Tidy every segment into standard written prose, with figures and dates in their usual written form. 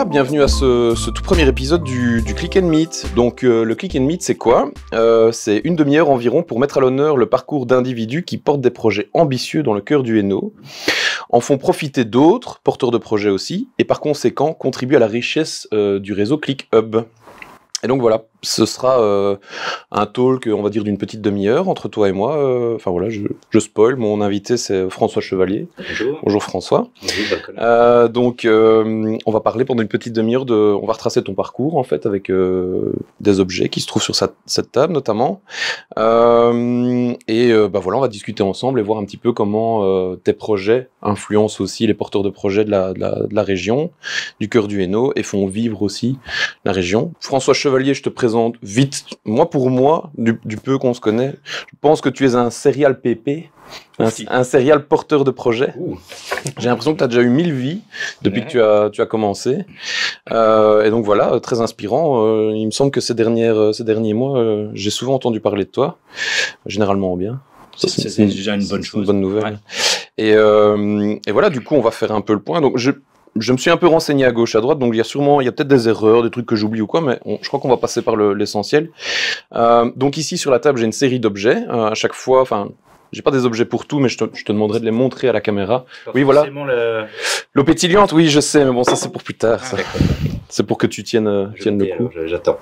bienvenue à ce tout premier épisode du Click and Meet. Donc le Click and Meet, c'est quoi? C'est une demi-heure environ pour mettre à l'honneur le parcours d'individus qui portent des projets ambitieux dans le cœur du Hainaut, en font profiter d'autres, porteurs de projets aussi, et par conséquent contribuent à la richesse du réseau ClickHub. Et donc voilà, ce sera un talk, on va dire, d'une petite demi-heure entre toi et moi. Enfin voilà, je spoil, mon invité c'est François Chevalier. Bonjour. Bonjour François. Bonjour, donc on va parler pendant une petite demi-heure on va retracer ton parcours en fait avec des objets qui se trouvent sur cette table notamment. Voilà, on va discuter ensemble et voir un petit peu comment tes projets influencent aussi les porteurs de projets de la région, du cœur du Hainaut, et font vivre aussi la région. François Chevalier, je te présente vite, pour moi, du peu qu'on se connaît, je pense que tu es un serial PP, un serial porteur de projet. J'ai l'impression que tu as déjà eu 1000 vies depuis que tu as commencé. Et donc voilà, très inspirant. Il me semble que ces derniers mois, j'ai souvent entendu parler de toi, généralement en bien. C'est déjà une bonne chose. Une bonne nouvelle. Ouais. Et voilà, du coup, on va faire un peu le point. Donc je me suis un peu renseigné à gauche, à droite, donc il y a peut-être des erreurs, des trucs que j'oublie ou quoi, mais je crois qu'on va passer par l'essentiel. Donc ici, sur la table, j'ai une série d'objets. À chaque fois, enfin, j'ai pas des objets pour tout, mais je te demanderai de les montrer à la caméra. Oui, voilà. L'eau pétillante, oui, je sais, mais bon, ça c'est pour plus tard. C'est pour que tu tiennes le coup. J'attends.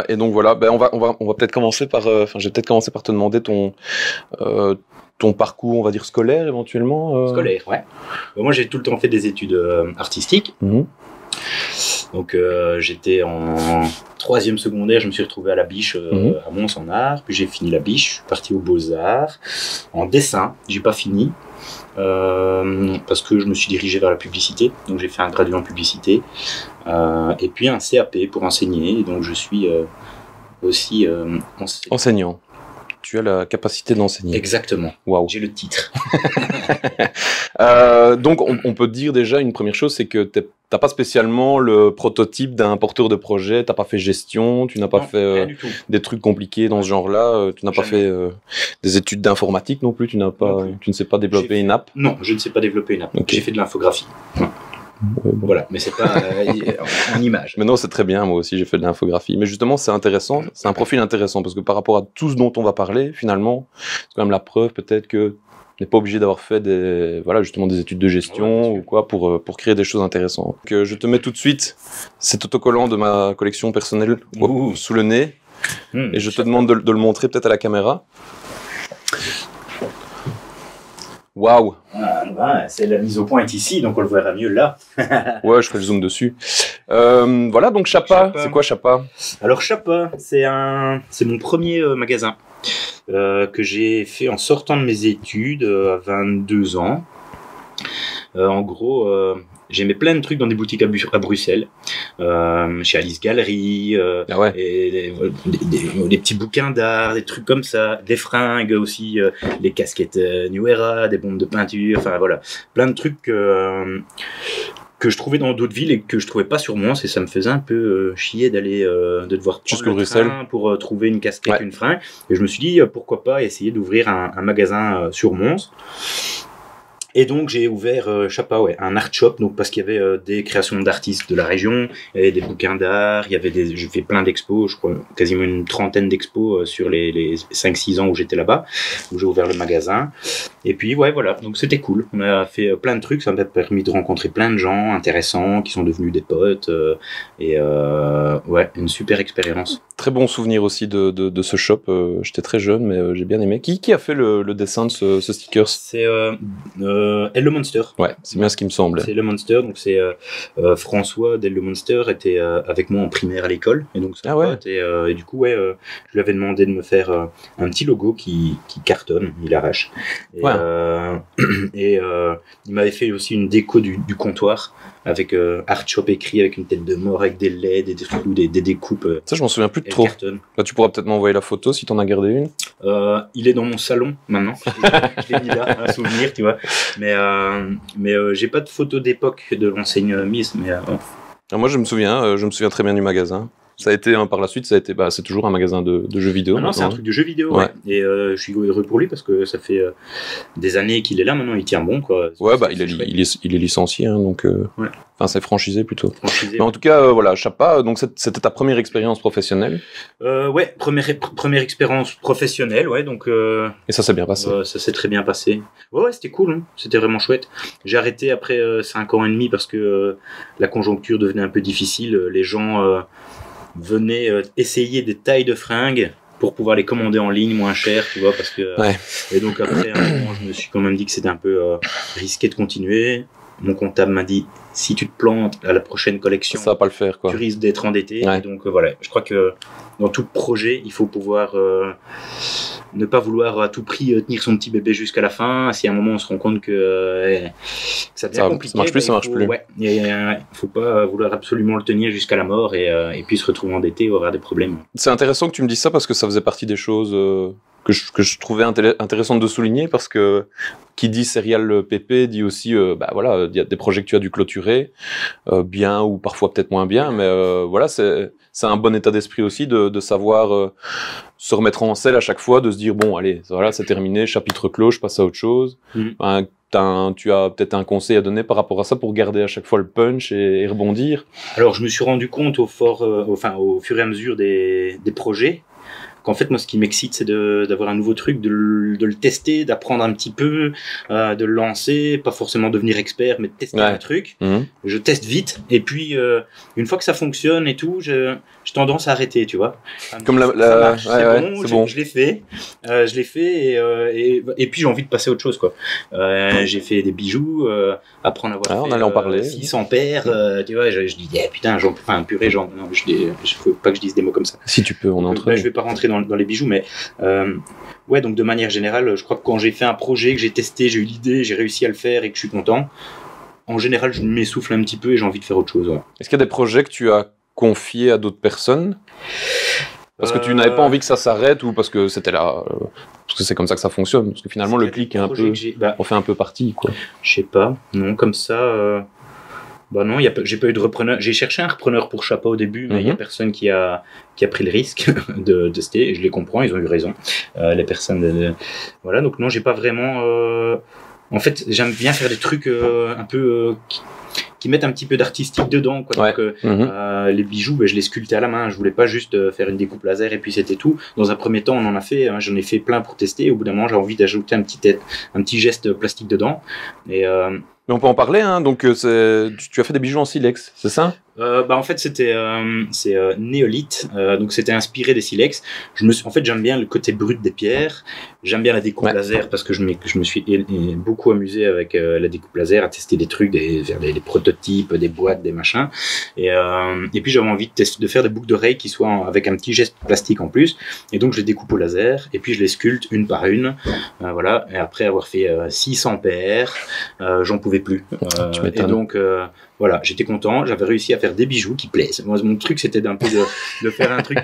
Et donc voilà, on va peut-être commencer par, je vais peut-être commencer par te demander ton parcours, on va dire scolaire éventuellement. Scolaire, ouais. Moi, j'ai tout le temps fait des études artistiques. Donc, j'étais en 3e secondaire, je me suis retrouvé à la Biche, à Mons en art. Puis j'ai fini la Biche, je suis parti aux Beaux-Arts. En dessin, j'ai pas fini. Parce que je me suis dirigé vers la publicité. Donc, j'ai fait un graduat en publicité. Et puis un CAP pour enseigner. Et donc, je suis aussi enseignant. Tu as la capacité d'enseigner. Exactement. Waouh. J'ai le titre. Donc, on peut dire déjà une première chose, c'est que t'as pas spécialement le prototype d'un porteur de projet. T'as pas fait gestion, tu n'as pas fait des trucs compliqués dans ce genre-là. Tu n'as pas fait des études d'informatique non plus. Tu ne sais pas développer une app. Non, je ne sais pas développer une app. Okay. J'ai fait de l'infographie. Voilà, mais c'est pas en image. Mais non, c'est très bien, moi aussi j'ai fait de l'infographie. Mais justement, c'est intéressant, c'est un profil intéressant, parce que par rapport à tout ce dont on va parler, finalement, c'est quand même la preuve peut-être que tu n'es pas obligé d'avoir fait des études de gestion ou quoi pour créer des choses intéressantes. Donc, je te mets tout de suite cet autocollant de ma collection personnelle sous le nez, et je te demande de le montrer peut-être à la caméra. Waouh! C'est la mise au point est ici, donc on le verra mieux là. Ouais, je ferai le zoom dessus. Voilà, donc Chapa, c'est quoi Chapa? Alors Chapa, c'est mon premier magasin que j'ai fait en sortant de mes études à 22 ans. En gros, j'aimais plein de trucs dans des boutiques à Bruxelles, chez Alice Galerie, et des petits bouquins d'art, des trucs comme ça, des fringues aussi, des casquettes New Era, des bombes de peinture, enfin voilà, plein de trucs que je trouvais dans d'autres villes et que je trouvais pas sur Mons, et ça me faisait un peu chier de devoir jusqu'à Bruxelles pour trouver une casquette, une fringue, et je me suis dit pourquoi pas essayer d'ouvrir un magasin sur Mons. Et donc j'ai ouvert Chapa, un art shop, donc parce qu'il y avait des créations d'artistes de la région, il y avait des bouquins d'art, j'ai fait plein d'expos, je crois quasiment une trentaine d'expos sur les 5-6 ans où j'étais là-bas, où j'ai ouvert le magasin. Et puis voilà, donc c'était cool. On a fait plein de trucs, ça m'a permis de rencontrer plein de gens intéressants qui sont devenus des potes, une super expérience. Très bon souvenir aussi de ce shop. J'étais très jeune, mais j'ai bien aimé. Qui a fait le dessin de ce sticker? C'est Elle le Monster. Ouais, c'est bien ce qui me semblait. C'est le Monster, donc c'est François d'Elle le Monster était avec moi en primaire à l'école, et donc et du coup je lui avais demandé de me faire un petit logo qui cartonne, il arrache. Et il m'avait fait aussi une déco du comptoir avec Art Shop écrit avec une tête de mort, avec des LED et des découpes. Ça, je m'en souviens plus de trop. Là, tu pourras peut-être m'envoyer la photo si t'en as gardé une. Il est dans mon salon maintenant. Je l'ai mis là, un souvenir, tu vois. Mais j'ai pas de photo d'époque de l'enseigne mise. Mais moi, je me souviens très bien du magasin. Ça a été, par la suite, ça a été, c'est toujours un magasin de jeux vidéo. Non, c'est un truc de jeux vidéo, ouais. Et je suis heureux pour lui parce que ça fait des années qu'il est là, maintenant il tient bon, quoi. Ouais, il est licencié, hein, donc... Ouais. Enfin, c'est franchisé plutôt. Franchisé, mais en tout cas, voilà, Chapa, donc c'était ta première expérience professionnelle. Ouais, première expérience professionnelle, ouais, donc... Et ça s'est bien passé. Ça s'est très bien passé. Ouais, c'était cool, hein, c'était vraiment chouette. J'ai arrêté après 5 ans et demi parce que la conjoncture devenait un peu difficile. Les gens venaient essayer des tailles de fringues pour pouvoir les commander en ligne moins cher, tu vois, parce que... Ouais. Et donc après, à un moment, je me suis quand même dit que c'était un peu risqué de continuer. Mon comptable m'a dit, si tu te plantes à la prochaine collection, ça va pas le faire, quoi. Tu risques d'être endetté. Ouais. Et donc voilà, je crois que dans tout projet, il faut pouvoir ne pas vouloir à tout prix tenir son petit bébé jusqu'à la fin. Si à un moment on se rend compte que ça devient compliqué, ça marche plus, ça marche plus. Ouais, il faut pas vouloir absolument le tenir jusqu'à la mort et puis se retrouver endetté ou avoir des problèmes. C'est intéressant que tu me dises ça parce que ça faisait partie des choses que je trouvais intéressantes de souligner, parce que qui dit Serial PP dit aussi voilà, il y a des projets que tu as dû clôturer bien ou parfois peut-être moins bien, mais voilà, c'est un bon état d'esprit aussi de savoir se remettre en selle à chaque fois, de se dire bon allez, voilà, c'est terminé, chapitre clos, je passe à autre chose. Tu as peut-être un conseil à donner par rapport à ça pour garder à chaque fois le punch et rebondir? Alors je me suis rendu compte au fur et à mesure des projets qu'en fait, moi, ce qui m'excite, c'est d'avoir un nouveau truc, de le tester, d'apprendre un petit peu, de le lancer, pas forcément devenir expert, mais de tester un truc. Je teste vite, et puis une fois que ça fonctionne et tout, j'ai tendance à arrêter, tu vois. Comme ça marche, c'est bon. Je l'ai fait, et puis j'ai envie de passer à autre chose, quoi. J'ai fait des bijoux, apprendre à avoir on allait en parler. 600 paires, tu vois, je dis, putain, purée, non, faut pas que je dise des mots comme ça. Si tu peux, on entre. Je vais pas rentrer dans les bijoux, mais ouais, donc de manière générale, je crois que quand j'ai fait un projet, que j'ai testé, j'ai eu l'idée, j'ai réussi à le faire et que je suis content, en général, je m'essouffle un petit peu et j'ai envie de faire autre chose. Ouais. Est-ce qu'il y a des projets que tu as confiés à d'autres personnes parce que tu n'avais pas envie que ça s'arrête, ou parce que c'était là, parce que c'est comme ça que ça fonctionne, parce que finalement le clic est un peu, on fait un peu partie, quoi. Je sais pas, non, comme ça. Non, j'ai pas eu de repreneur. J'ai cherché un repreneur pour Chapa au début, mais il y a personne qui a pris le risque de tester. Et je les comprends, ils ont eu raison. Les personnes, voilà. Donc non, j'ai pas vraiment. En fait, j'aime bien faire des trucs un peu qui mettent un petit peu d'artistique dedans, quoi. Donc, les bijoux, je les sculptais à la main. Je voulais pas juste faire une découpe laser et puis c'était tout. Dans un premier temps, on en a fait. J'en ai fait plein pour tester. Et au bout d'un moment, j'ai envie d'ajouter un petit geste plastique dedans. Et mais on peut en parler, hein. Donc tu as fait des bijoux en silex, c'est ça? En fait, c'est néolithe, donc c'était inspiré des silex. En fait, j'aime bien le côté brut des pierres. J'aime bien la découpe laser parce que je me suis beaucoup amusé avec la découpe laser, à tester des trucs, faire des prototypes, des boîtes, des machins. Et puis j'avais envie de faire des boucles d'oreilles qui soient avec un petit geste plastique en plus. Et donc je les découpe au laser et puis je les sculpte une par une. Voilà. Et après avoir fait 600 paires, j'en pouvais plus. Et donc voilà, j'étais content, j'avais réussi à faire des bijoux qui plaisent. Moi, mon truc, c'était d'un peu de faire un truc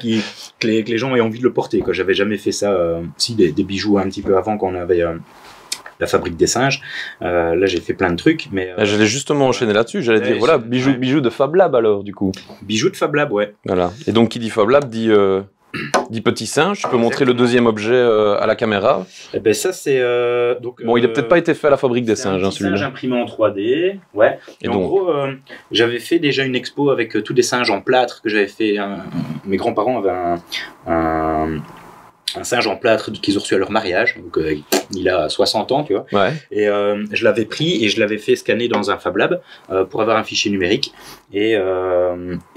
que les gens aient envie de le porter, quoi. J'avais jamais fait ça, des bijoux un petit peu avant, quand on avait la fabrique des singes. Là, j'ai fait plein de trucs, mais... j'allais justement enchaîner là-dessus, j'allais dire, voilà, bijoux de Fab Lab, alors, du coup. Bijoux de Fab Lab, ouais. Voilà. Et donc, qui dit Fab Lab, dit petit singe. Tu peux montrer le deuxième objet à la caméra. Eh ben ça c'est donc. Bon, il n'a peut-être pas été fait à la fabrique des singes, celui-là. Singe imprimé en 3D, ouais. Et en gros, j'avais fait déjà une expo avec tous des singes en plâtre que j'avais fait. Mes grands-parents avaient un singe en plâtre qu'ils ont reçu à leur mariage. Donc il a 60 ans, tu vois. Ouais. Et je l'avais pris et je l'avais fait scanner dans un Fab Lab pour avoir un fichier numérique. Et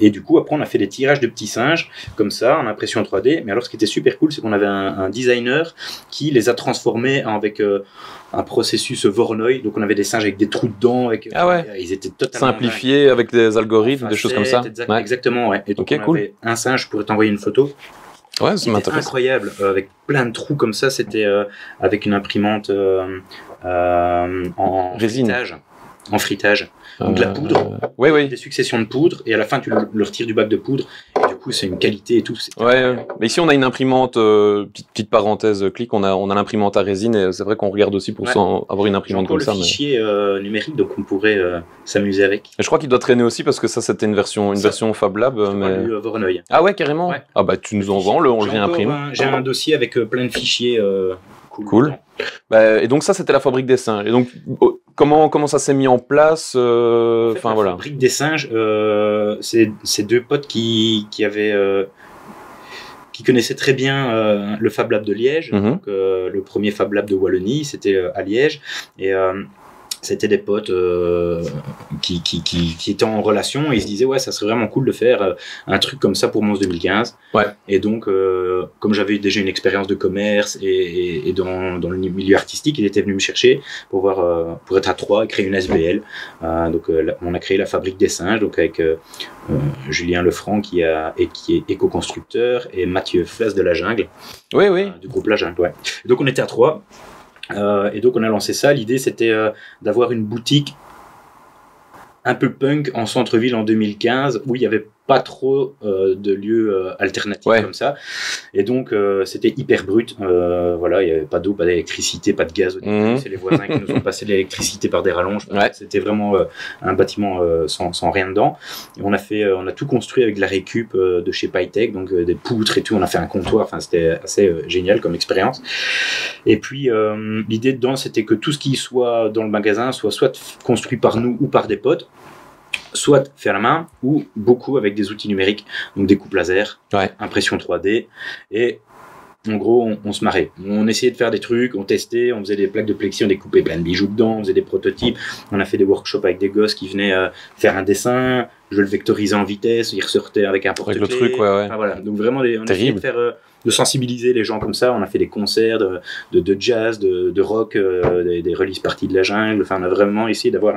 du coup, après, on a fait des tirages de petits singes comme ça, en impression 3D. Mais alors, ce qui était super cool, c'est qu'on avait un designer qui les a transformés avec un processus Voronoi. Donc, on avait des singes avec des trous dedans. Ils étaient totalement simplifiés avec des algorithmes, des choses comme ça. Exactement, ouais. Et donc, on avait un singe, je pourrais t'envoyer une photo. Ouais, ça m'intéresse. Incroyable, avec plein de trous comme ça. C'était avec une imprimante en résine. feuilletage. en fritage. Donc de la poudre, oui. des successions de poudre, et à la fin tu le retires du bac de poudre, et du coup c'est une qualité et tout. Ouais, mais ici on a une imprimante, petite parenthèse clic, on a l'imprimante à résine, et c'est vrai qu'on regarde aussi pour avoir une imprimante comme ça. Le fichier numérique, donc on pourrait s'amuser avec. Et je crois qu'il doit traîner aussi parce que ça c'était une version Fab Lab. Mais... Voronoi. Ah ouais, carrément. Ouais. Ah bah tu nous envoies, on le réimprime. J'ai un dossier avec plein de fichiers. Cool. Bah, et donc ça c'était la fabrique des singes. Et donc comment ça s'est mis en place en fait, la fabrique des singes, c'est deux potes qui connaissaient très bien le Fab Lab de Liège. Donc, le premier Fab Lab de Wallonie, c'était à Liège. Et c'était des potes qui étaient en relation, et ils se disaient ouais, ça serait vraiment cool de faire un truc comme ça pour Mons 2015. Ouais. Et donc comme j'avais déjà une expérience de commerce et dans le milieu artistique, il était venu me chercher pour être à Troyes et créer une SBL. Donc on a créé la fabrique des singes, donc avec Julien Lefranc qui est éco-constructeur, et Mathieu Flas de la Jungle. Oui. Du groupe La Jungle, ouais. Et donc on était à Troyes. Et donc on a lancé ça. L'idée c'était d'avoir une boutique un peu punk en centre-ville en 2015, où il n'y avait pas trop de lieux alternatifs comme ça. Et donc c'était hyper brut. Voilà, il n'y avait pas d'eau, pas d'électricité, pas de gaz au début. C'est les voisins qui nous ont passé l'électricité par des rallonges. C'était vraiment un bâtiment sans rien dedans. Et on a tout construit avec de la récup de chez Pytech, donc des poutres et tout. On a fait un comptoir. Enfin, c'était assez génial comme expérience. Et puis l'idée dedans, c'était que tout ce qui soit dans le magasin soit construit par nous ou par des potes, soit fait à la main, ou beaucoup avec des outils numériques, donc des coupes laser, impression 3D, et en gros on se marrait. On essayait de faire des trucs, on testait, on faisait des plaques de plexi, on découpait plein de bijoux dedans, on faisait des prototypes, on a fait des workshops avec des gosses qui venaient faire un dessin, je le vectorisais en vitesse, il ressortait avec un porte-clés. Avec le truc, Enfin, voilà. Donc vraiment, on a essayé de sensibiliser les gens comme ça. On a fait des concerts de jazz, de rock, des release parties de la jungle. Enfin, on a vraiment essayé d'avoir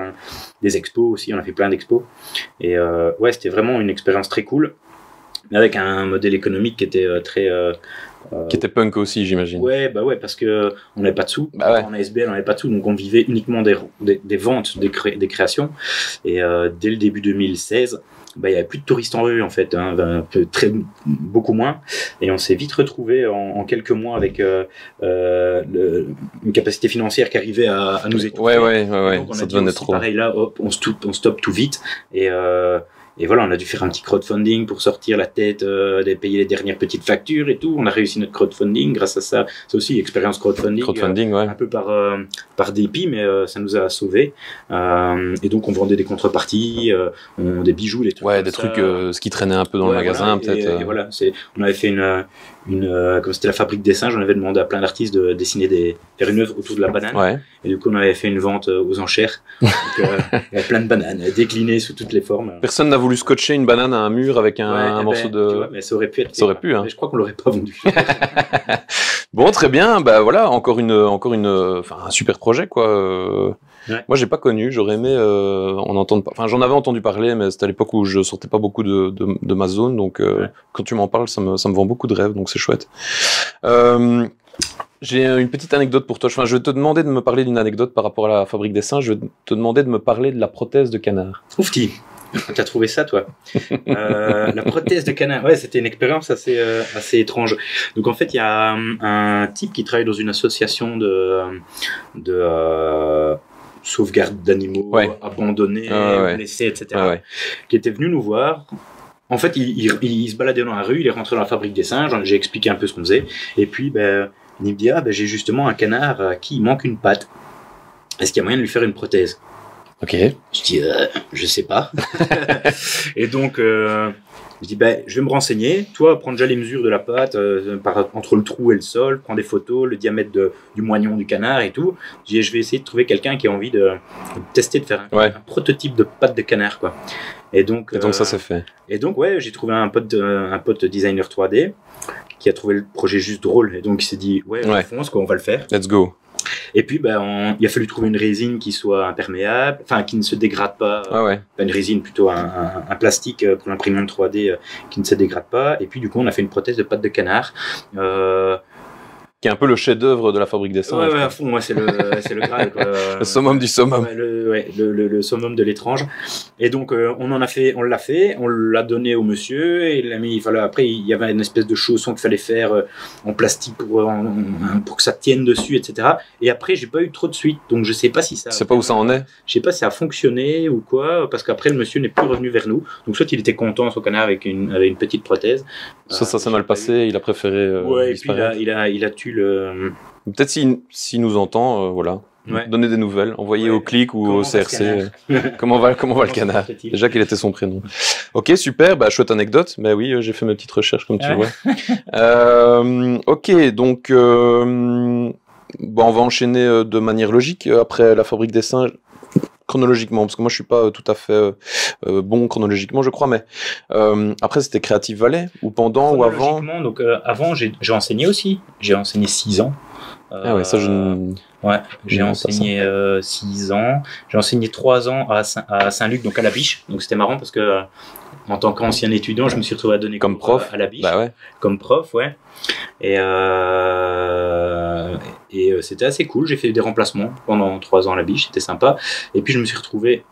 des expos aussi. On a fait plein d'expos. Et c'était vraiment une expérience très cool, mais avec un modèle économique qui était très... qui était punk aussi, j'imagine. Ouais, parce que on n'avait pas de sous. En ASBL, on n'avait pas de sous, donc on vivait uniquement des ventes, des créations. Et dès le début 2016, il n'y avait plus de touristes en rue, en fait, beaucoup moins. Et on s'est vite retrouvé en quelques mois avec une capacité financière qui arrivait à nous étouffer. Ouais, donc ça devenait trop. Pareil, là, hop, on stoppe tout vite. Et voilà, on a dû faire un petit crowdfunding pour sortir la tête, payer les dernières petites factures et tout. On a réussi notre crowdfunding grâce à ça. C'est aussi expérience crowdfunding, un peu par dépit, mais ça nous a sauvés. Et donc on vendait des contreparties, des bijoux, des trucs. Ouais, des trucs, ce qui traînait un peu dans le magasin, peut-être. Et voilà, on avait fait comme c'était la fabrique des singes, on avait demandé à plein d'artistes de dessiner faire une œuvre autour de la banane. Ouais. Et du coup, on avait fait une vente aux enchères. Donc, il y avait plein de bananes déclinées sous toutes les formes. Personne n'a voulu scotcher une banane à un mur avec un morceau de. Tu vois, mais ça aurait pu être. Ça aurait pu, hein. Mais je crois qu'on l'aurait pas vendu. Bon, très bien. Bah voilà, encore un super projet, quoi. Moi, j'ai pas connu. J'aurais aimé en entendre. Enfin, j'en avais entendu parler, mais c'était à l'époque où je sortais pas beaucoup de ma zone. Donc, quand tu m'en parles, ça me vend beaucoup de rêves. Donc, c'est chouette. J'ai une petite anecdote pour toi. Enfin, je vais te demander de me parler d'une anecdote par rapport à la fabrique des singes. Je vais te demander de me parler de la prothèse de canard. Oufti. T'as trouvé ça, toi? La prothèse de canard. Ouais, c'était une expérience assez étrange. Donc, en fait, il y a un type qui travaille dans une association de sauvegarde d'animaux abandonnés, blessés, etc., qui était venu nous voir. En fait, il se baladait dans la rue, il est rentré dans la fabrique des singes, j'ai expliqué un peu ce qu'on faisait, et puis il me dit j'ai justement un canard à qui il manque une patte. Est-ce qu'il y a moyen de lui faire une prothèse? Ok. Je dis je sais pas. Et donc je dis je vais me renseigner. Toi, prends déjà les mesures de la patte entre le trou et le sol, prends des photos, le diamètre du moignon du canard et tout. Je vais essayer de trouver quelqu'un qui a envie de tester de faire un prototype de patte de canard, quoi. Et donc ça s'est fait. Et donc j'ai trouvé un pote designer 3D qui a trouvé le projet juste drôle, et donc il s'est dit on fonce, quoi, on va le faire. Let's go. Et puis il a fallu trouver une résine qui soit imperméable, enfin qui ne se dégrade pas. Pas une résine, plutôt un plastique pour l'imprimante 3D qui ne se dégrade pas. Et puis du coup on a fait une prothèse de patte de canard. Qui est un peu le chef-d'œuvre de la fabrique des singes. Ouais, à fond, ouais, c'est le Graal, quoi. Le summum du summum. Ouais, le summum de l'étrange. Et donc, on l'a fait, on l'a donné au monsieur, et il l'a mis, voilà, après, il y avait une espèce de chausson qu'il fallait faire en plastique pour que ça tienne dessus, etc. Et après, j'ai pas eu trop de suite, donc je sais pas si ça. Je sais pas où ça en est. Je sais pas si ça a fonctionné ou quoi, parce qu'après, le monsieur n'est plus revenu vers nous. Donc, soit il était content, son canard, avec une petite prothèse. Ça s'est mal passé, il a préféré ouais, et puis disparaître. il a tué le. Peut-être s'il nous entend, voilà. Ouais. Donnez des nouvelles, envoyez au clic ou au CRC. Comment va le canard? Déjà qu'il était son prénom. Ok, super, bah, chouette anecdote. Mais oui, j'ai fait mes petites recherches comme tu vois. Ok, donc bon, on va enchaîner de manière logique après la fabrique des singes. Chronologiquement, parce que moi je suis pas tout à fait bon chronologiquement, je crois, mais après c'était Creative Valley, ou pendant ou avant? Donc avant j'ai enseigné aussi, j'ai enseigné 6 ans. Ah ouais, ça je ne... Ouais, j'ai enseigné 6 ans, j'ai enseigné 3 ans à Saint-Luc, donc à la Biche, donc c'était marrant parce que en tant qu'ancien étudiant, je me suis retrouvé à donner comme prof à la Biche, bah ouais. Comme prof, ouais. Et c'était assez cool, j'ai fait des remplacements pendant 3 ans à la Biche, c'était sympa. Et puis je me suis retrouvé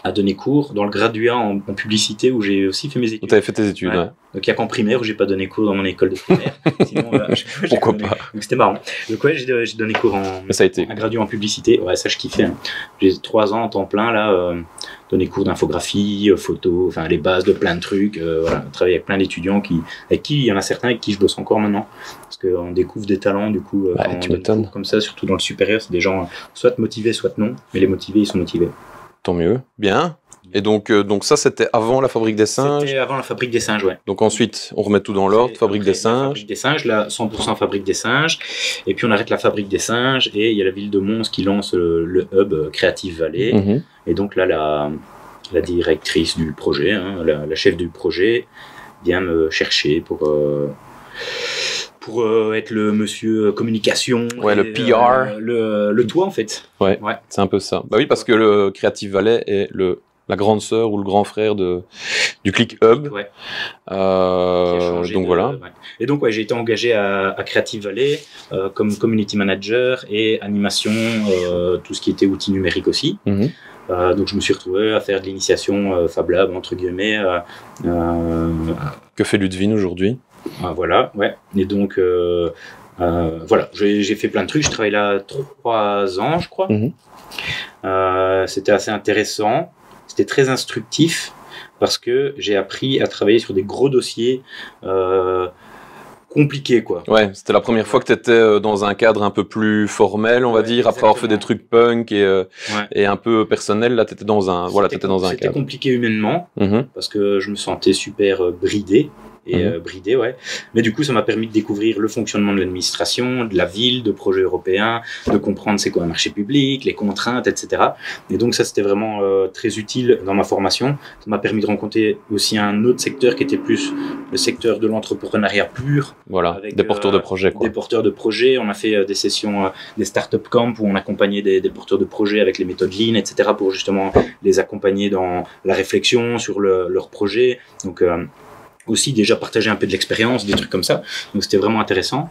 à donner cours dans le graduat en publicité où j'ai aussi fait mes études. Tu avais fait tes études, ouais. Donc il n'y a qu'en primaire où j'ai pas donné cours dans mon école de primaire. Sinon, pourquoi pas. Donc c'était marrant. Donc ouais, j'ai donné cours en graduat en publicité. Ouais, ça je kiffais. Hein. J'ai 3 ans en temps plein là, donné cours d'infographie, photo, enfin les bases de plein de trucs. Voilà, travailler avec plein d'étudiants avec qui il y en a certains avec qui je bosse encore maintenant parce qu'on découvre des talents du coup. Quand on donne cours comme ça, surtout dans le supérieur, c'est des gens soit motivés, soit non. Mais les motivés, ils sont motivés. Tant mieux, bien. Et donc ça, c'était avant la fabrique des singes? C'était avant la fabrique des singes, ouais. Donc ensuite, on remet tout dans l'ordre, fabrique des singes. La fabrique des singes, là, 100% fabrique des singes. Et puis on arrête la fabrique des singes et il y a la ville de Mons qui lance le hub Creative Valley. Mm-hmm. Et donc là, la directrice du projet, hein, la chef du projet, vient me chercher pour être le monsieur communication. Ouais, le PR. Le toit, en fait. Ouais. C'est un peu ça. Bah oui, parce que le Creative Valley est la grande sœur ou le grand frère du Click Hub. Ouais. Donc voilà. Ouais. Et donc j'ai été engagé à Creative Valley comme community manager et animation, tout ce qui était outils numériques aussi. Mm-hmm. Donc je me suis retrouvé à faire de l'initiation Fab Lab entre guillemets. Que fait Ludwig aujourd'hui? Voilà, ouais. Et donc voilà, j'ai fait plein de trucs. Je travaillé là 3 ans, je crois. Mm-hmm. C'était assez intéressant. C'était très instructif parce que j'ai appris à travailler sur des gros dossiers compliqués, quoi. Ouais, c'était la première fois que tu étais dans un cadre un peu plus formel, on va dire, après avoir fait des trucs punk et un peu personnel. Là, tu étais dans un cadre. C'était compliqué humainement parce que je me sentais super bridé. Bridé, ouais. Mais du coup, ça m'a permis de découvrir le fonctionnement de l'administration, de la ville, de projets européens, de comprendre c'est quoi un marché public, les contraintes, etc. Et donc ça, c'était vraiment très utile dans ma formation. Ça m'a permis de rencontrer aussi un autre secteur qui était plus le secteur de l'entrepreneuriat pur. Voilà, avec des porteurs de projets, quoi. Des porteurs de projets. On a fait des sessions, des startup camps où on accompagnait des porteurs de projets avec les méthodes Lean, etc. pour justement les accompagner dans la réflexion sur leur projet. Donc aussi déjà partager un peu de l'expérience, des trucs comme ça. Donc c'était vraiment intéressant.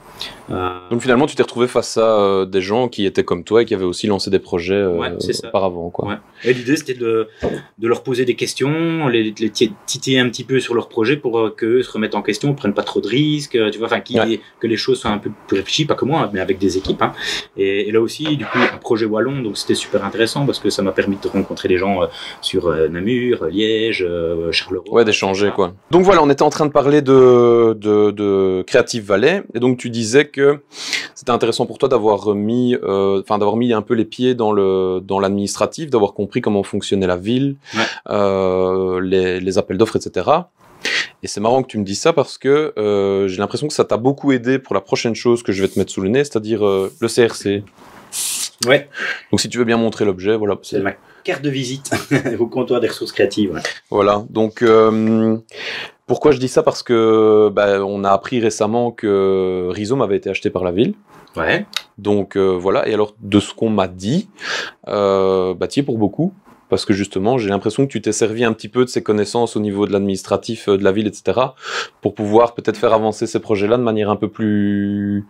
Donc finalement, tu t'es retrouvé face à des gens qui étaient comme toi et qui avaient aussi lancé des projets auparavant, quoi. Ouais. Et l'idée, c'était de leur poser des questions, les titiller un petit peu sur leur projet pour qu'eux se remettent en question, prennent pas trop de risques, tu vois, enfin, que les choses soient un peu plus réfléchies, pas que moi, mais avec des équipes. Hein. Et là aussi, du coup, un projet wallon, donc c'était super intéressant parce que ça m'a permis de rencontrer des gens sur Namur, Liège, Charleroi. Ouais, d'échanger, quoi. Donc voilà, on était en train de parler de Creative Valley, et donc tu disais que c'était intéressant pour toi d'avoir mis un peu les pieds dans l'administratif, d'avoir compris comment fonctionnait la ville, les appels d'offres, etc. Et c'est marrant que tu me dises ça parce que j'ai l'impression que ça t'a beaucoup aidé pour la prochaine chose que je vais te mettre sous le nez, c'est-à-dire le CRC. Ouais. Donc si tu veux bien montrer l'objet, voilà. C'est ma carte de visite au comptoir des ressources créatives. Ouais. Voilà, donc pourquoi je dis ça? Parce que on a appris récemment que Rhizome avait été acheté par la ville. Ouais. Donc voilà, et alors de ce qu'on m'a dit, t'y es pour beaucoup. parce que justement, j'ai l'impression que tu t'es servi un petit peu de ces connaissances au niveau de l'administratif de la ville, etc., pour pouvoir peut-être faire avancer ces projets-là de manière un peu plus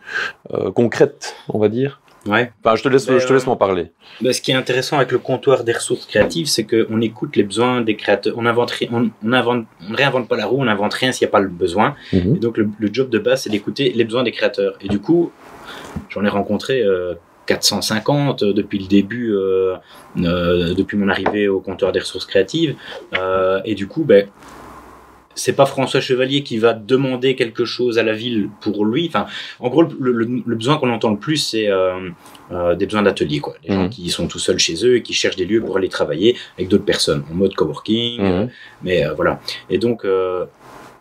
concrète, on va dire. Ouais. Enfin, je te laisse m'en parler. Ce qui est intéressant avec le comptoir des ressources créatives, c'est qu'on écoute les besoins des créateurs. On ne réinvente pas la roue, on n'invente rien s'il n'y a pas le besoin. Et donc le job de base, c'est d'écouter les besoins des créateurs. Et du coup, j'en ai rencontré 450 depuis le début, depuis mon arrivée au comptoir des ressources créatives. Et du coup, c'est pas François Chevalier qui va demander quelque chose à la ville pour lui. Enfin, en gros, le besoin qu'on entend le plus, c'est des besoins d'atelier, quoi. Les gens qui sont tout seuls chez eux et qui cherchent des lieux pour aller travailler avec d'autres personnes, en mode coworking. Mais voilà. Et donc,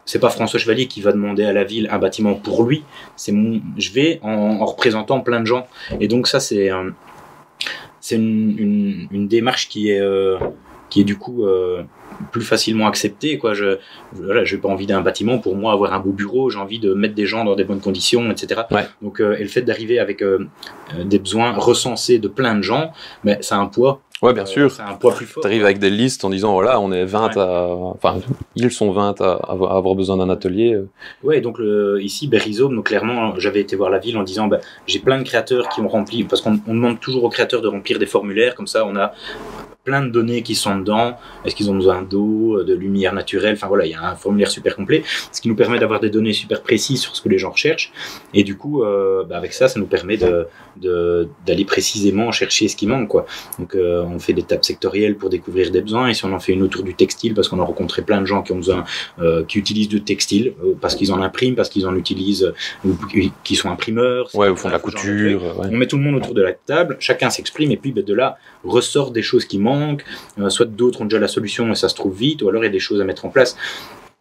c'est pas François Chevalier qui va demander à la ville un bâtiment pour lui. Je vais en représentant plein de gens. Et donc ça, c'est une démarche qui est du coup plus facilement acceptée, quoi. J'ai pas envie d'un bâtiment pour moi avoir un beau bureau, j'ai envie de mettre des gens dans des bonnes conditions, etc. Ouais. Donc et le fait d'arriver avec des besoins recensés de plein de gens, mais ça a un poids. Ouais, bien sûr. C'est un poids plus fort. Tu arrives avec des listes en disant voilà, on est 20 enfin, ils sont 20 à avoir besoin d'un atelier. Ouais, donc ici, Rhizome, donc clairement, j'avais été voir la ville en disant j'ai plein de créateurs qui ont rempli, parce qu'on demande toujours aux créateurs de remplir des formulaires, comme ça on a plein de données qui sont dedans. Est-ce qu'ils ont besoin d'eau, de lumière naturelle? Enfin voilà, il y a un formulaire super complet, ce qui nous permet d'avoir des données super précises sur ce que les gens recherchent. Et du coup, avec ça nous permet d'aller précisément chercher ce qui manque, quoi. Donc on fait des tables sectorielles pour découvrir des besoins. Et si on en fait une autour du textile, parce qu'on a rencontré plein de gens qui ont besoin, qui utilisent du textile, parce qu'ils en impriment, parce qu'ils en utilisent, ou qui sont imprimeurs. Ouais, ou font de la couture. Ouais. On met tout le monde autour de la table, chacun s'exprime, et puis de là ressort des choses qui manquent, soit d'autres ont déjà la solution et ça se trouve vite, ou alors il y a des choses à mettre en place.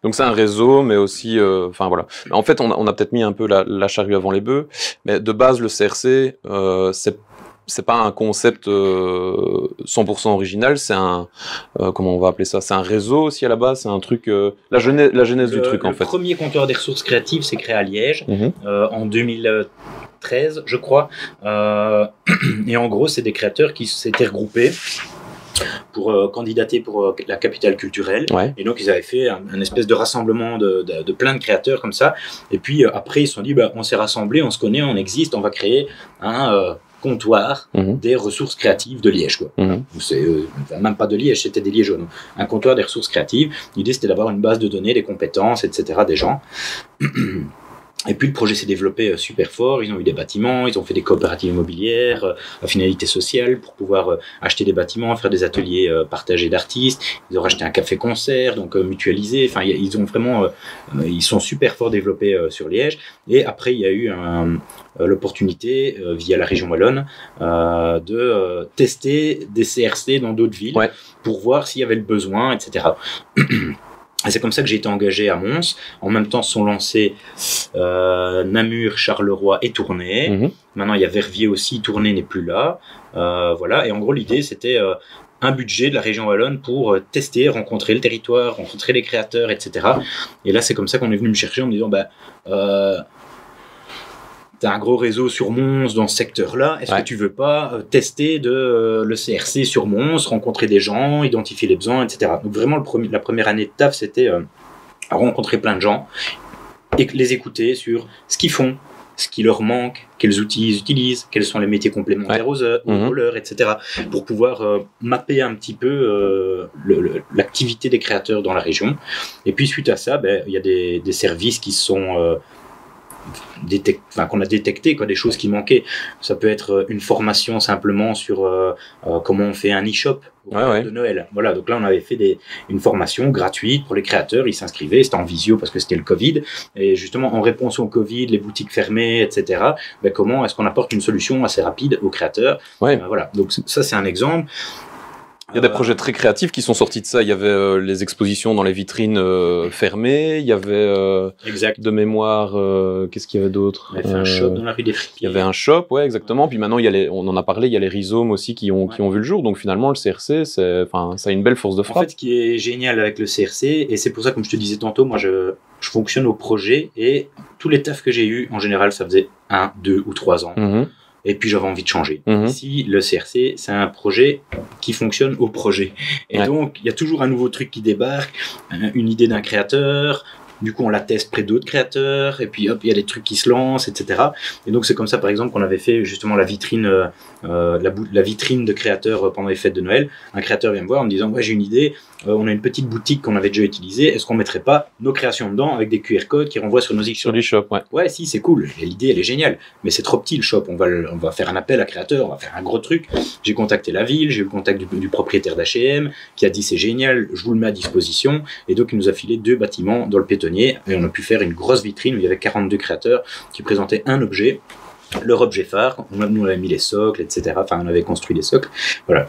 Donc c'est un réseau, mais aussi, enfin voilà. En fait, on a peut-être mis un peu la charrue avant les bœufs, mais de base le CRC, c'est pas un concept 100% original, c'est un comment on va appeler ça, c'est un réseau aussi à la base, c'est un truc la genèse du truc en fait. Le premier comptoir des ressources créatives s'est créé à Liège en 2013, je crois, et en gros c'est des créateurs qui s'étaient regroupés pour candidater pour la capitale culturelle. Ouais. Et donc ils avaient fait un espèce de rassemblement de plein de créateurs comme ça, et puis après ils se sont dit on s'est rassemblés, on se connaît, on existe, on va créer un comptoir des ressources créatives de Liège, quoi. C'est même pas de Liège, c'était des Liégeois. Un comptoir des ressources créatives. L'idée c'était d'avoir une base de données, des compétences, etc. des gens. Et puis le projet s'est développé super fort, ils ont eu des bâtiments, ils ont fait des coopératives immobilières à finalité sociale pour pouvoir acheter des bâtiments, faire des ateliers partagés d'artistes, ils ont racheté un café-concert, donc mutualisé, enfin ils ont vraiment, ils sont super fort développés sur Liège. Et après il y a eu l'opportunité via la région wallonne de tester des CRC dans d'autres villes pour voir s'il y avait le besoin, etc. Et c'est comme ça que j'ai été engagé à Mons. En même temps, sont lancés Namur, Charleroi et Tournai. Maintenant, il y a Verviers aussi. Tournai n'est plus là. Voilà. Et en gros, l'idée, c'était un budget de la région wallonne pour tester, rencontrer le territoire, rencontrer les créateurs, etc. Et là, c'est comme ça qu'on est venu me chercher en me disant, t'as un gros réseau sur Mons dans ce secteur-là, est-ce que tu veux pas tester le CRC sur Mons, rencontrer des gens, identifier les besoins, etc. Donc vraiment, la première année de taf, c'était rencontrer plein de gens et les écouter sur ce qu'ils font, ce qui leur manque, quels outils ils utilisent, quels sont les métiers complémentaires aux leurs, etc. pour pouvoir mapper un petit peu l'activité des créateurs dans la région. Et puis suite à ça, il y a des services qui sont qu'on a détecté, des choses qui manquaient. Ça peut être une formation simplement sur comment on fait un e-shop de Noël. Voilà, donc là on avait fait une formation gratuite pour les créateurs, ils s'inscrivaient, c'était en visio parce que c'était le Covid, et justement en réponse au Covid, les boutiques fermées, etc., comment est-ce qu'on apporte une solution assez rapide aux créateurs. Voilà, donc ça c'est un exemple. Il y a des projets très créatifs qui sont sortis de ça. Il y avait les expositions dans les vitrines fermées. Il y avait de mémoire. Qu'est-ce qu'il y avait d'autre? Il y avait un shop dans la rue des Fripiers. Il y avait un shop, ouais, exactement. Puis maintenant, on en a parlé. Il y a les rhizomes aussi qui ont vu le jour. Donc finalement, le CRC, ça a une belle force de frappe. En fait, ce qui est génial avec le CRC, et c'est pour ça, comme je te disais tantôt, moi, je fonctionne au projet, et tous les tafs que j'ai eu, en général, ça faisait 1, 2 ou 3 ans. Et puis j'avais envie de changer. Mhm. Ici, le CRC, c'est un projet qui fonctionne au projet. Et Ouais. donc, il y a toujours un nouveau truc qui débarque, une idée d'un créateur. Du coup, on la teste près d'autres créateurs, et puis hop, il y a des trucs qui se lancent, etc. Et donc, c'est comme ça, par exemple, qu'on avait fait justement la vitrine, la vitrine de créateurs pendant les fêtes de Noël. Un créateur vient me voir en me disant, ouais, j'ai une idée, on a une petite boutique qu'on avait déjà utilisée, est-ce qu'on mettrait pas nos créations dedans avec des QR codes qui renvoient sur nos Sur e-shops? l'e-shop, ouais. Ouais, si, c'est cool. Et l'idée, elle est géniale. Mais c'est trop petit, le shop. On va faire un appel à créateurs, on va faire un gros truc. J'ai contacté la ville, j'ai eu le contact du propriétaire d'H&M qui a dit c'est génial, je vous le mets à disposition. Et donc, il nous a filé 2 bâtiments dans le Pétonnier. Et on a pu faire une grosse vitrine où il y avait 42 créateurs qui présentaient un objet. Leur objet phare, nous on avait mis les socles, etc. Enfin, on avait construit des socles. Voilà.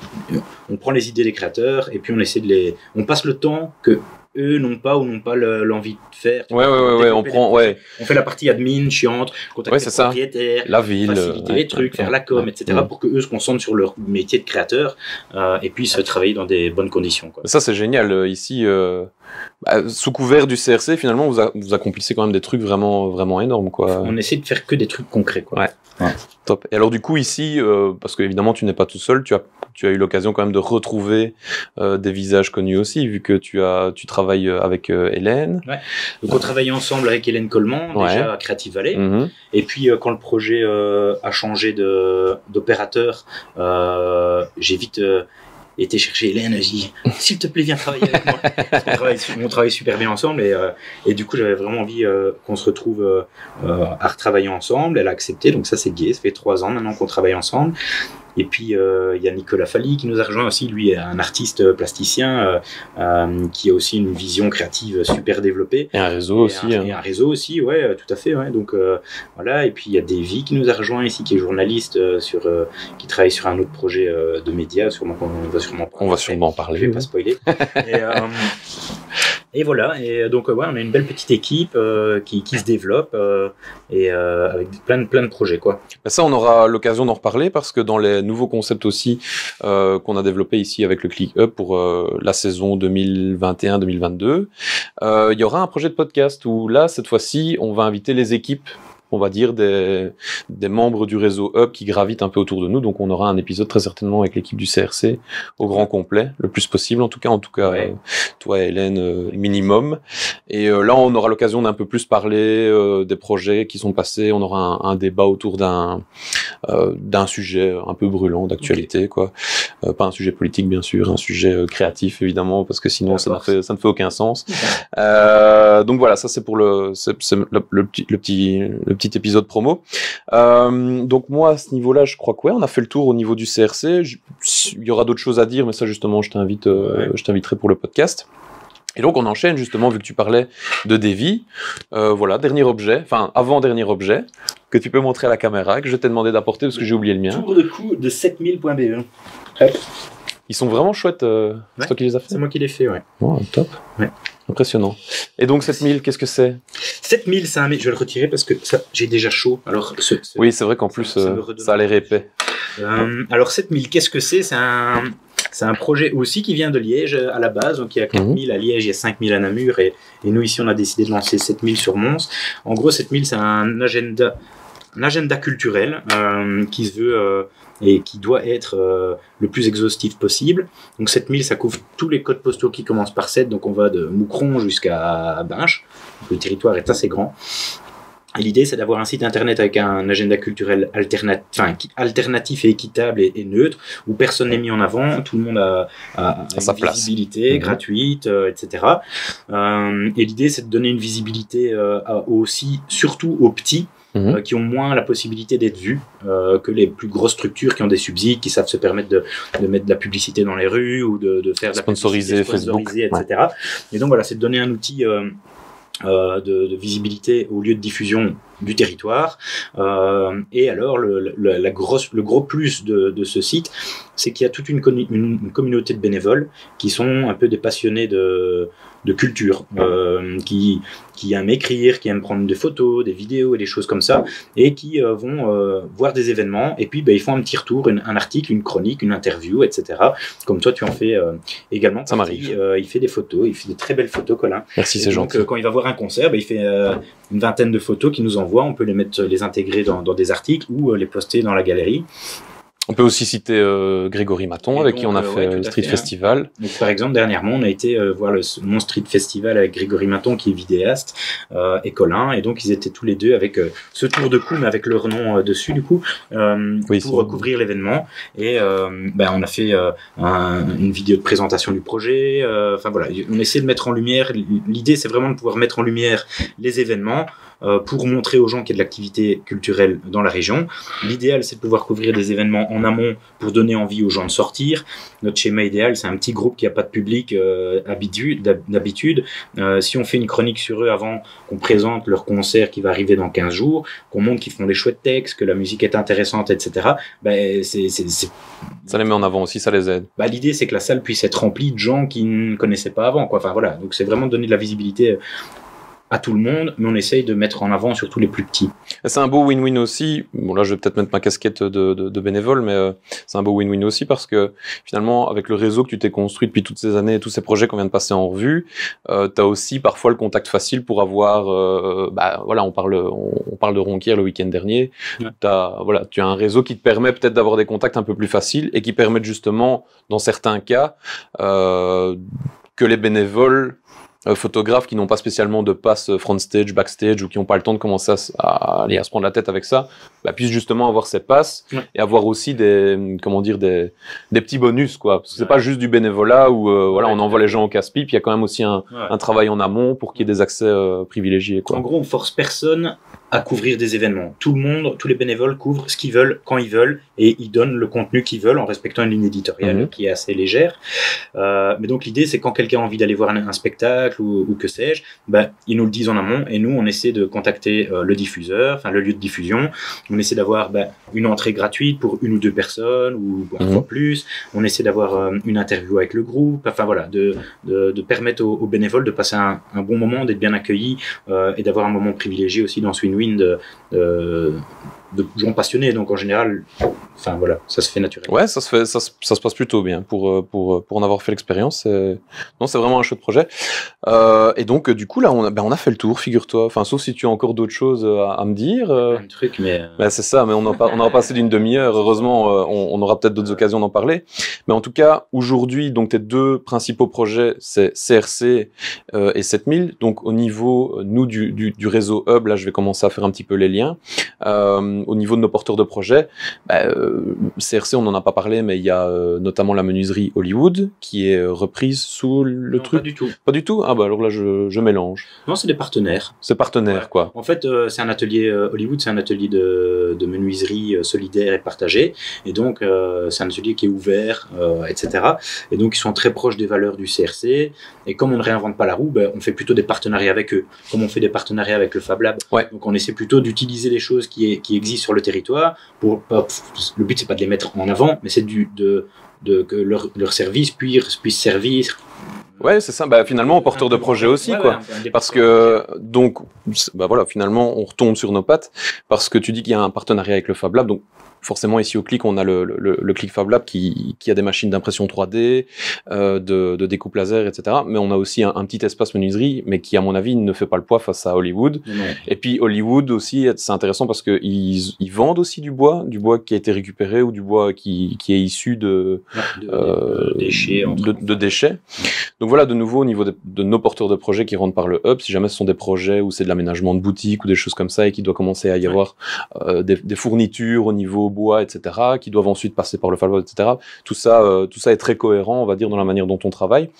On prend les idées des créateurs et puis on essaie de on passe le temps que eux n'ont pas l'envie de faire. Ouais, on prend, ouais. On fait la partie admin, chiante, contacter les propriétaires, la ville, faciliter les trucs, faire la com, etc. pour que eux se concentrent sur leur métier de créateur et puissent travailler dans des bonnes conditions, quoi. Ça, c'est génial. Ici, sous couvert du CRC, finalement, vous accomplissez quand même des trucs vraiment, vraiment énormes, quoi. On essaie de faire que des trucs concrets, quoi. Ouais. Top. Et alors, du coup, ici, parce qu'évidemment, tu n'es pas tout seul, tu as eu l'occasion quand même de retrouver des visages connus aussi, vu que tu travailles avec Hélène. Ouais. Donc, on travaillait ensemble avec Hélène Coleman, déjà à Creative Valley. Mm-hmm. Et puis, quand le projet a changé d'opérateur, j'ai vite été chercher Hélène. J'ai dit, s'il te plaît, viens travailler avec moi. On travaille super bien ensemble. Et du coup, j'avais vraiment envie qu'on se retrouve à retravailler ensemble. Elle a accepté. Donc, ça, c'est gai. Ça fait 3 ans maintenant qu'on travaille ensemble. Et puis, il y a Nicolas Falli qui nous a rejoint aussi. Lui est un artiste plasticien qui a aussi une vision créative super développée. Et un réseau aussi. Et un réseau aussi, ouais, tout à fait. Ouais. Donc, voilà. Et puis, il y a Davy qui nous a rejoint ici, qui est journaliste, qui travaille sur un autre projet de médias. On va sûrement en parler. Je vais pas spoiler. Et voilà, et donc ouais, on a une belle petite équipe qui se développe et avec plein de projets, quoi. Ça, on aura l'occasion d'en reparler parce que dans les nouveaux concepts aussi qu'on a développés ici avec le ClickUp pour la saison 2021-2022, il y aura un projet de podcast où là, cette fois-ci, on va inviter les équipes, on va dire, des membres du réseau Hub qui gravitent un peu autour de nous. Donc, on aura un épisode très certainement avec l'équipe du CRC au grand complet, le plus possible en tout cas, ouais. Toi et Hélène, minimum. Et là, on aura l'occasion d'un peu plus parler des projets qui sont passés. On aura un débat autour d'un sujet un peu brûlant d'actualité, quoi. Pas un sujet politique, bien sûr, un sujet créatif, évidemment, parce que sinon, ça ne fait aucun sens. Donc voilà, ça c'est pour le petit épisode promo. Donc moi, à ce niveau-là, je crois que ouais, on a fait le tour au niveau du CRC. Il y aura d'autres choses à dire, mais ça justement, je t'inviterai pour le podcast. Et donc on enchaîne justement, vu que tu parlais de Davy. Voilà, avant-dernier objet, que tu peux montrer à la caméra, que je t'ai demandé d'apporter parce que j'ai oublié le mien. Tour de cou de 7000.be. Ils sont vraiment chouettes. C'est toi qui les as fait? C'est moi qui les fait, ouais. Oh, top. Ouais. Impressionnant. Et donc 7000, qu'est-ce que c'est? 7000, c'est un... Je vais le retirer parce que ça, j'ai déjà chaud. Alors, oui, c'est vrai qu'en plus, ça a l'air épais. Alors 7000, qu'est-ce que c'est? C'est un projet aussi qui vient de Liège à la base. Donc il y a 4000 à Liège, il y a 5000 à Namur. Et nous, ici, on a décidé de lancer 7000 sur Mons. En gros, 7000, c'est un agenda culturel qui se veut... et qui doit être le plus exhaustif possible. Donc 7000, ça couvre tous les codes postaux qui commencent par 7, donc on va de Moucron jusqu'à Binche. Donc le territoire est assez grand. Et l'idée, c'est d'avoir un site internet avec un agenda culturel alternatif et équitable et neutre, où personne n'est mis en avant, tout le monde a une visibilité gratuite, etc. Et l'idée, c'est de donner une visibilité aussi, surtout aux petits, qui ont moins la possibilité d'être vus que les plus grosses structures qui ont des subsides, qui savent se permettre de mettre de la publicité dans les rues ou de faire de la sponsoriser Facebook, etc. Ouais. Et donc voilà, c'est de donner un outil de visibilité au lieu de diffusion du territoire. Et alors le gros plus de ce site, c'est qu'il y a toute une communauté de bénévoles qui sont un peu des passionnés de culture, qui aiment écrire, qui aiment prendre des photos, des vidéos et des choses comme ça, et qui vont voir des événements, et puis ils font un petit retour, un article, une chronique, une interview, etc. Comme toi, tu en fais également. Ça m'arrive. Il fait des photos, il fait de très belles photos, Colin. Merci, c'est gentil. Donc, quand il va voir un concert, il fait une vingtaine de photos qu'ils nous envoient. On peut les intégrer dans des articles ou les poster dans la galerie. On peut aussi citer Grégory Maton, avec qui on a fait le Street Festival. Donc, par exemple, dernièrement, on a été voir mon Street Festival avec Grégory Maton, qui est vidéaste, et Colin. Et donc, ils étaient tous les deux avec ce tour de cou, mais avec leur nom dessus, du coup, pour couvrir l'événement. Et on a fait une vidéo de présentation du projet. Enfin, voilà, on essaie de mettre en lumière. L'idée, c'est vraiment de pouvoir mettre en lumière les événements pour montrer aux gens qu'il y a de l'activité culturelle dans la région. L'idéal, c'est de pouvoir couvrir des événements en amont pour donner envie aux gens de sortir. Notre schéma idéal, c'est un petit groupe qui n'a pas de public d'habitude. Si on fait une chronique sur eux avant qu'on présente leur concert qui va arriver dans 15 jours, qu'on montre qu'ils font des chouettes textes, que la musique est intéressante, etc., ça les met en avant aussi, ça les aide. L'idée, c'est que la salle puisse être remplie de gens qui ne connaissaient pas avant, quoi. Enfin, voilà. Donc, c'est vraiment donner de la visibilité à tout le monde, mais on essaye de mettre en avant surtout les plus petits. C'est un beau win-win aussi. Bon, là, je vais peut-être mettre ma casquette de bénévole, mais c'est un beau win-win aussi parce que finalement, avec le réseau que tu t'es construit depuis toutes ces années et tous ces projets qu'on vient de passer en revue, tu as aussi parfois le contact facile pour avoir, on parle de Ronquière le week-end dernier. Ouais. Tu as un réseau qui te permet peut-être d'avoir des contacts un peu plus faciles et qui permettent justement, dans certains cas, que les bénévoles photographes qui n'ont pas spécialement de passe front stage, backstage ou qui n'ont pas le temps de commencer à se prendre la tête avec ça, puissent justement avoir ces passes et avoir aussi des petits bonus, quoi. Parce que c'est pas juste du bénévolat où on envoie les gens au casse-pipe, il y a quand même aussi un travail en amont pour qu'il y ait des accès privilégiés, quoi. En gros, on force personne à couvrir des événements. Tout le monde, tous les bénévoles couvrent ce qu'ils veulent, quand ils veulent, et ils donnent le contenu qu'ils veulent en respectant une ligne éditoriale qui est assez légère. Mais donc l'idée, c'est quand quelqu'un a envie d'aller voir un spectacle ou que sais-je, ils nous le disent en amont, et nous, on essaie de contacter le diffuseur, enfin le lieu de diffusion. On essaie d'avoir une entrée gratuite pour une ou deux personnes, ou parfois plus. On essaie d'avoir une interview avec le groupe. Enfin voilà, de permettre aux bénévoles de passer un bon moment, d'être bien accueillis, et d'avoir un moment privilégié aussi dans ce win-win de gens passionnés. Donc en général, enfin voilà, ça se fait naturellement. Ouais, ça se passe plutôt bien pour en avoir fait l'expérience. Non, c'est vraiment un chouette projet. Et donc du coup là, on a fait le tour, figure-toi. Enfin, sauf si tu as encore d'autres choses à me dire. Un truc, mais c'est ça. Mais on aura passé d'une demi-heure. Heureusement, on aura peut-être d'autres occasions d'en parler. Mais en tout cas, aujourd'hui, donc tes deux principaux projets, c'est CRC et 7000. Donc au niveau nous du réseau Hub, là, je vais commencer à faire un petit peu les liens. Au niveau de nos porteurs de projets, CRC, on n'en a pas parlé, mais il y a notamment la menuiserie Hollywood qui est reprise sous le truc. Pas du tout. Pas du tout. Ah alors là, je mélange. Non, c'est des partenaires. C'est partenaire, quoi. En fait, c'est un atelier Hollywood, c'est un atelier de menuiserie solidaire et partagée. Et donc, c'est un atelier qui est ouvert, etc. Et donc, ils sont très proches des valeurs du CRC. Et comme on ne réinvente pas la roue, on fait plutôt des partenariats avec eux. Comme on fait des partenariats avec le Fab Lab. Ouais. Donc, on essaie plutôt d'utiliser les choses qui existent sur le territoire. Le but, c'est pas de les mettre en avant, mais c'est que leur service puisse servir. Ouais, c'est ça. Finalement, porteur de projet aussi, quoi. Parce que, donc, finalement, on retombe sur nos pattes parce que tu dis qu'il y a un partenariat avec le Fab Lab. Donc, forcément, ici au Click, on a le Click Fab Lab qui a des machines d'impression 3D, de découpe laser, etc. Mais on a aussi un petit espace menuiserie, mais qui, à mon avis, ne fait pas le poids face à Hollywood. Non. Et puis, Hollywood aussi, c'est intéressant parce qu'ils vendent aussi du bois qui a été récupéré ou du bois qui est issu de déchets. Donc voilà, de nouveau, au niveau de nos porteurs de projets qui rentrent par le Hub, si jamais ce sont des projets où c'est de l'aménagement de boutique ou des choses comme ça et qu'il doit commencer à y avoir des fournitures au niveau bois, etc., qui doivent ensuite passer par le Fab Lab, etc. Tout ça est très cohérent, on va dire, dans la manière dont on travaille.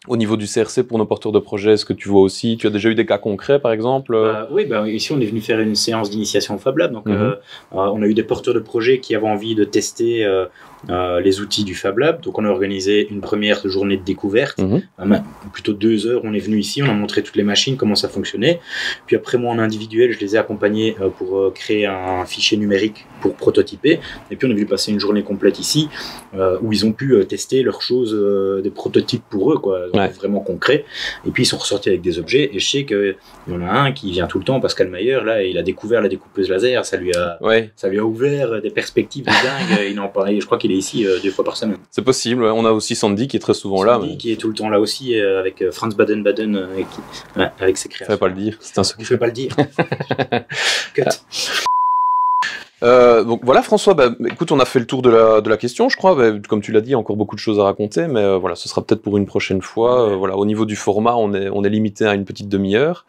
Au niveau du CRC, pour nos porteurs de projets, est-ce que tu vois aussi, tu as déjà eu des cas concrets, par exemple? Oui, ici, on est venu faire une séance d'initiation au Fab Lab. Donc, on a eu des porteurs de projets qui avaient envie de tester les outils du Fab Lab. Donc, on a organisé une première journée de découverte. Plutôt 2 heures, on est venu ici, on a montré toutes les machines, comment ça fonctionnait. Puis après, moi, en individuel, je les ai accompagnés pour créer un fichier numérique pour prototyper. Et puis, on est venu passer une journée complète ici, où ils ont pu tester leurs choses, des prototypes pour eux, quoi. Vraiment concret. Et puis ils sont ressortis avec des objets. Et je sais qu'il y en a un qui vient tout le temps, Pascal Mayer, là, il a découvert la découpeuse laser. Ça lui a ouvert des perspectives de dingue. Il en parlait. Je crois qu'il qu'il est ici 2 fois par semaine. C'est possible. On a aussi Sandy qui est très souvent là. Sandy qui est tout le temps là aussi avec Franz Baden-Baden avec ses créations. Je ne pas le dire. C'est un secret. Je ne vais pas le dire. Cut. Donc voilà François, écoute, on a fait le tour de la question, je crois. Comme tu l'as dit, il y a encore beaucoup de choses à raconter, mais voilà, ce sera peut-être pour une prochaine fois. Voilà, au niveau du format, on est limité à une petite demi-heure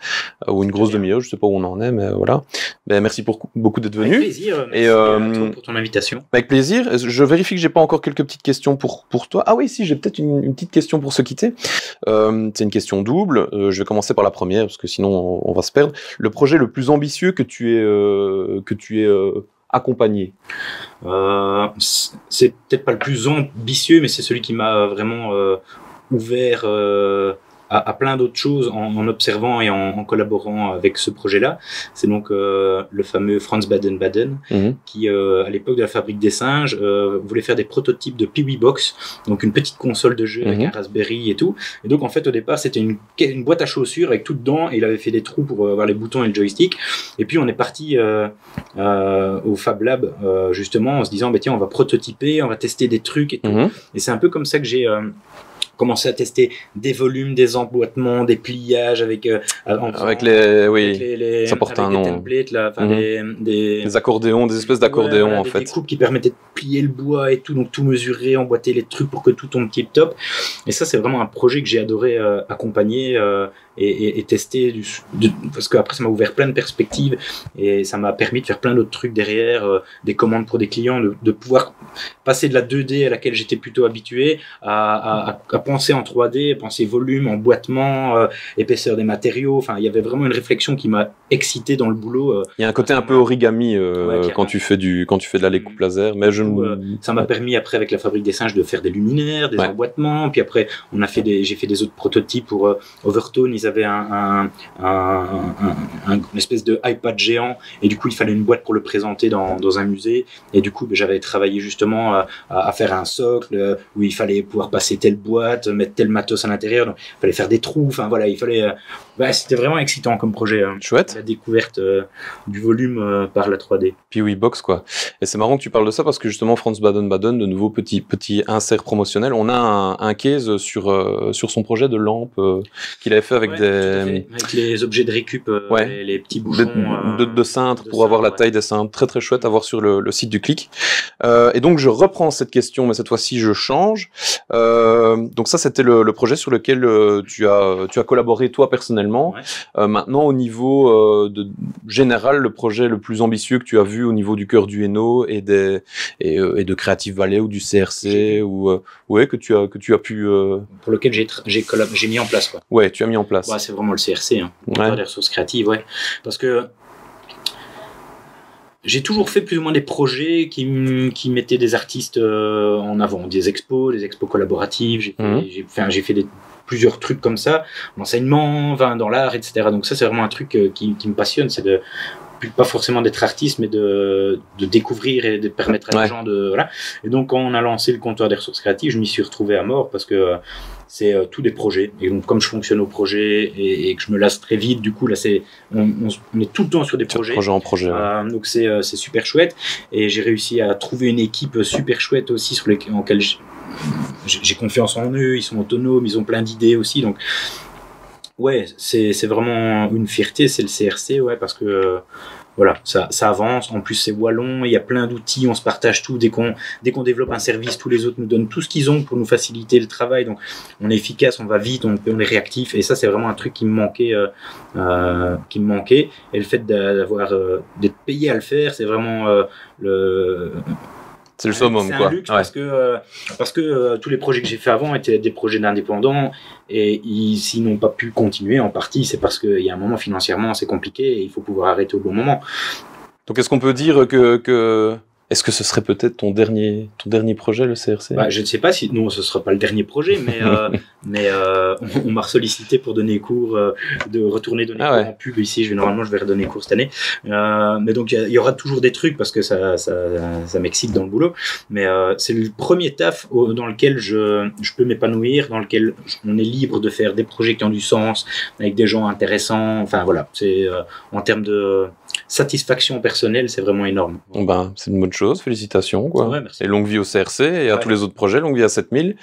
ou une grosse demi-heure, je sais pas où on en est, mais voilà. Merci beaucoup d'être venu. Avec plaisir. Merci à toi pour ton invitation. Avec plaisir. Je vérifie que j'ai pas encore quelques petites questions pour toi. Ah oui, si, j'ai peut-être une petite question pour se quitter. C'est une question double. Je vais commencer par la première parce que sinon on va se perdre. Le projet le plus ambitieux que tu aies accompagné. C'est peut-être pas le plus ambitieux, mais c'est celui qui m'a vraiment ouvert à plein d'autres choses en observant et en collaborant avec ce projet-là. C'est donc le fameux Franz Baden-Baden qui, à l'époque de la Fabrique des Singes, voulait faire des prototypes de Piwi Box, donc une petite console de jeu avec un Raspberry et tout. Et donc en fait au départ c'était une boîte à chaussures avec tout dedans et il avait fait des trous pour avoir les boutons et le joystick. Et puis on est parti au Fab Lab justement en se disant tiens on va prototyper, on va tester des trucs et tout. Et c'est un peu comme ça que j'ai commencé à tester des volumes, des emboîtements, des pliages avec les ça porte un nom. Templates, là, des accordéons, des espèces d'accordéons en fait. Des coupes qui permettaient de plier le bois et tout, donc tout mesurer, emboîter les trucs pour que tout tombe tip top. Et ça c'est vraiment un projet que j'ai adoré accompagner et tester parce qu'après ça m'a ouvert plein de perspectives et ça m'a permis de faire plein d'autres trucs derrière, des commandes pour des clients, de pouvoir passer de la 2D à laquelle j'étais plutôt habitué à penser en 3D, penser volume, emboîtement, épaisseur des matériaux. Enfin, il y avait vraiment une réflexion qui m'a excité dans le boulot. Il y a un côté un peu origami quand tu fais de la découpe laser, mais ça m'a permis après avec la Fabrique des Singes de faire des luminaires, des emboîtements. Puis après, j'ai fait des autres prototypes pour Overtone. Ils avaient une espèce de iPad géant et du coup il fallait une boîte pour le présenter dans un musée. Et du coup, j'avais travaillé justement à faire un socle où il fallait pouvoir passer telle boîte, mettre tel matos à l'intérieur, donc il fallait faire des trous, enfin voilà, il fallait c'était vraiment excitant comme projet. Chouette. La découverte du volume par la 3D. Piwi Box quoi. Et c'est marrant que tu parles de ça parce que justement Franz Baden-Baden, de nouveau petit insert promotionnel, on a un case sur son projet de lampe qu'il avait fait avec avec les objets de récup, les petits bouchons de cintre pour avoir la taille des cintres, très très chouette à voir sur le site du Click. Et donc je reprends cette question, mais cette fois-ci je change. Donc ça c'était le projet sur lequel tu as collaboré toi personnellement. Maintenant au niveau général, le projet le plus ambitieux que tu as vu au niveau du cœur du Hainaut et de Creative Valley ou du CRC que tu as pu pour lequel j'ai mis en place quoi. Ouais, tu as mis en place. Ouais, c'est vraiment le CRC, des ressources créatives, parce que j'ai toujours fait plus ou moins des projets qui mettaient des artistes en avant, des expos collaboratives. J'ai fait plusieurs trucs comme ça, l'enseignement, dans l'art, etc. Donc ça, c'est vraiment un truc qui me passionne, c'est pas forcément d'être artiste, mais de découvrir et de permettre à les gens de... Voilà. Et donc, quand on a lancé le comptoir des ressources créatives, je m'y suis retrouvé à mort parce que c'est tous des projets. Et donc, comme je fonctionne au projet et que je me lasse très vite, du coup, là, on est tout le temps sur des projets. Donc, c'est super chouette. Et j'ai réussi à trouver une équipe super chouette aussi en laquelle j'ai confiance en eux. Ils sont autonomes, ils ont plein d'idées aussi. Donc, ouais, c'est vraiment une fierté, c'est le CRC, parce que voilà, ça avance. En plus, c'est wallon, il y a plein d'outils, on se partage tout. Dès qu'on développe un service, tous les autres nous donnent tout ce qu'ils ont pour nous faciliter le travail. Donc, on est efficace, on va vite, on est réactif. Et ça, c'est vraiment un truc qui me manquait. Et le fait d'être payé à le faire, c'est vraiment c'est le summum, quoi. C'est un luxe parce que tous les projets que j'ai fait avant étaient des projets d'indépendants et s'ils n'ont pas pu continuer en partie, c'est parce qu'il y a un moment financièrement c'est compliqué et il faut pouvoir arrêter au bon moment. Donc est-ce qu'on peut dire que est-ce que ce serait peut-être ton dernier projet, le CRC ? Je ne sais pas si non, ce sera pas le dernier projet, mais on m'a sollicité pour donner cours, de retourner donner cours en pub ici. Normalement, je vais redonner cours cette année. Mais donc il y aura toujours des trucs parce que ça m'excite dans le boulot. Mais c'est le premier taf dans lequel je peux m'épanouir, dans lequel on est libre de faire des projets qui ont du sens avec des gens intéressants. Enfin voilà, c'est en termes de satisfaction personnelle, c'est vraiment énorme. Ben, c'est une bonne chose, félicitations, quoi. Ouais, merci. Et longue vie au CRC et à tous les autres projets, longue vie à 7000.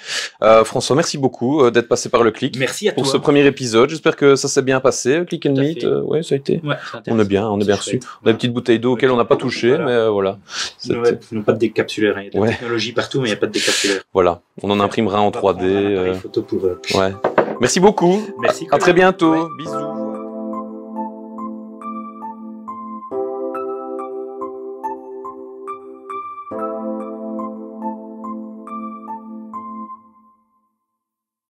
François, merci beaucoup d'être passé par le Click. Merci à toi. Pour ce premier épisode. J'espère que ça s'est bien passé, Click and Meet. Ouais, ça a été. Ouais, on est bien reçu. On a des petites bouteilles d'eau auxquelles on n'a pas touché, mais voilà. Ils n'ont pas de décapsuleur. Il y a de la technologie partout, mais il n'y a pas de décapsuleur. Voilà, on en imprimera en 3D. Photo pour. Ouais. Merci beaucoup. Merci. À très bientôt. Bisous.